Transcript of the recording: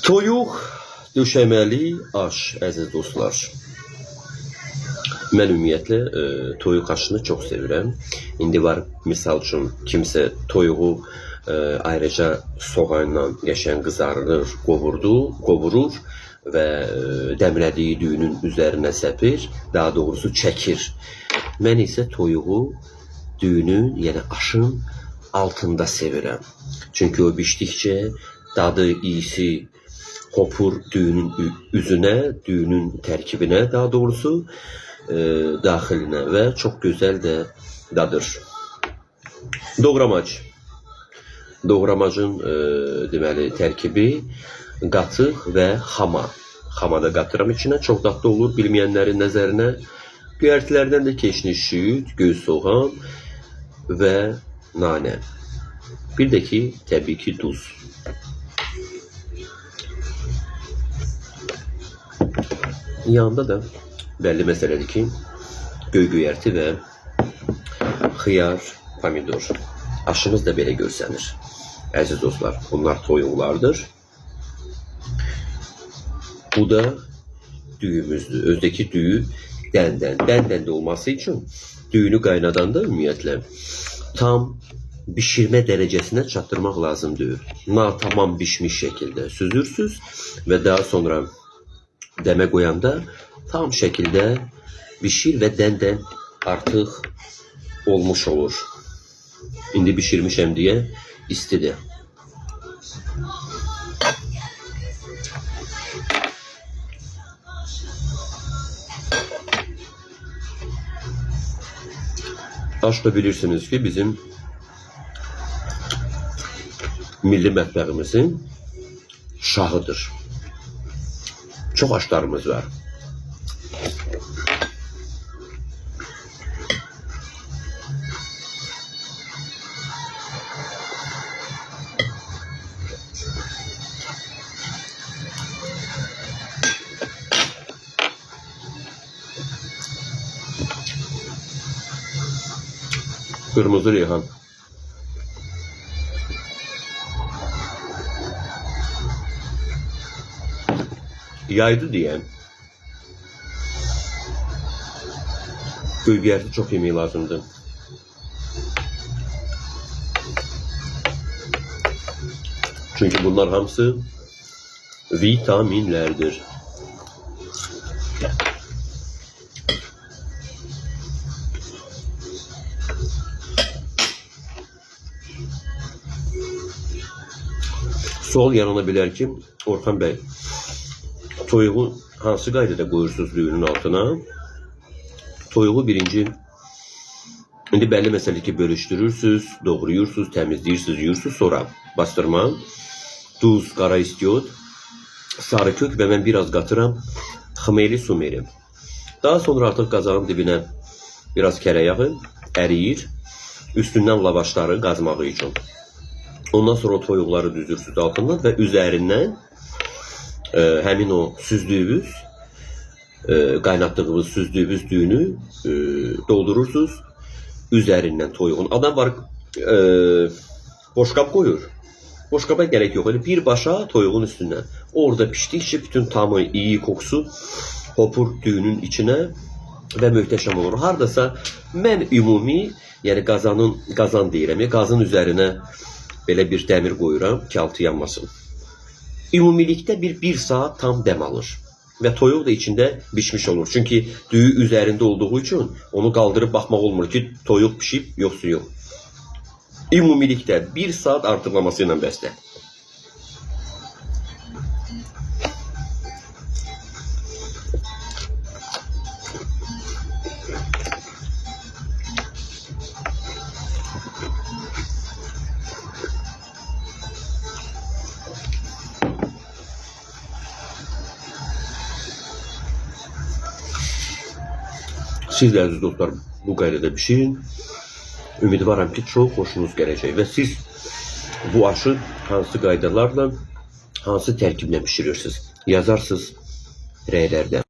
Toyuq döşəməli aş, əziz dostlar. Mən ümumiyyətlə toyuq aşını çox sevirəm. İndi var, misal üçün kimsə toyuğu ayrıca soğanla qəşəng qızarır, qovurur və dəmlədiyi düyünün üzərinə səpir, daha doğrusu çəkir. Mən isə toyuğu düyünün, yəni aşın altında sevirəm. Çünki o bişdikcə dadı, iyisi hopur düyünün üzünə, düyünün tərkibinə, daha doğrusu daxilinə və çox gözəl də dadır. Doğramac. Doğramacın deməli tərkibi qatıq və xama. Xama da qatıram içinə, çox dadlı olur bilməyənlərin nəzərinə. Göyərtilərdən də keşniş, süd, göz soğan və nanə. Bir də ki, təbii ki, duz. Yanında da bəlli məsələdir ki, göy-göyərti və xiyar, pomidor. Aşımız da belə görsənir. Əziz dostlar, bunlar toyuqlardır. Bu da düyümüzdür. Özdəki düyü dəndən olması üçün düyünü qaynadanda ümumiyyətlə tam bişirmə dərəcəsinə çatdırmaq lazımdır. Natamam bişmiş şəkildə süzürsüz və daha sonra dəmə qoyanda tam şəkildə bişir və dəndən artıq olmuş olur. İndi bişirmişəm deyə istidir. Aş da bilirsiniz ki, bizim milli mətbəximizin şahıdır. Çox aşlarımız var. Kırmızı reyhan. Yaydı diye göy-göyərti çox yemək lazımdır. Çünki bunlar hamısı vitaminlərdir. Sual yanına bilər ki, Orxan bəy, toyuğu hansı qaydada qoyursunuz düyünün altına? Toyuğu birinci, indi bəlli məsələ ki, bölüşdürürsünüz, doğrayırsınız, təmizləyirsiniz, yuyursunuz, sonra bastırma, duz, qara istiot, sarı kök və mən biraz qatıram xmeli sumeri. Daha sonra artıq qazanın dibinə biraz kərə yağı əriyir, üstündən lavaşları qazmağı üçün. Ondan sonra toyuqları düzürsünüz altından və üzərindən həmin o süzdüyünüz, qaynatdığınız süzdüyünüz düyünü doldurursunuz üzərindən toyuğun. Adam var boşqab qoyur. Boşqaba gerek yok. Öyle birbaşa toyuğun üstündən. Orada pişdikçe bütün tamı, iyi kokusu hopur düyünün içine və möhtəşəm olur. Hardasa mən ümumi, yəni qazan deyirəm, qazın üzərinə belə bir dəmir qoyuram ki, altı yanmasın. Ümumilikdə bir saat tam dəm alır və toyuq da içində bişmiş olur. Çünki düyü üzərində olduğu üçün onu qaldırıb baxmaq olmur ki, toyuq pişib yoxsa yox. Ümumilikdə bir saat artıqlaması ilə bəsdir. Siz də əziz dostlar, bu qaydada pişirin. Ümidvaram ki, çox xoşunuz gələcək və siz bu aşı hansı qaydalarla, hansı tərkiblə pişirirsiniz? Yazarsınız rəylərdə.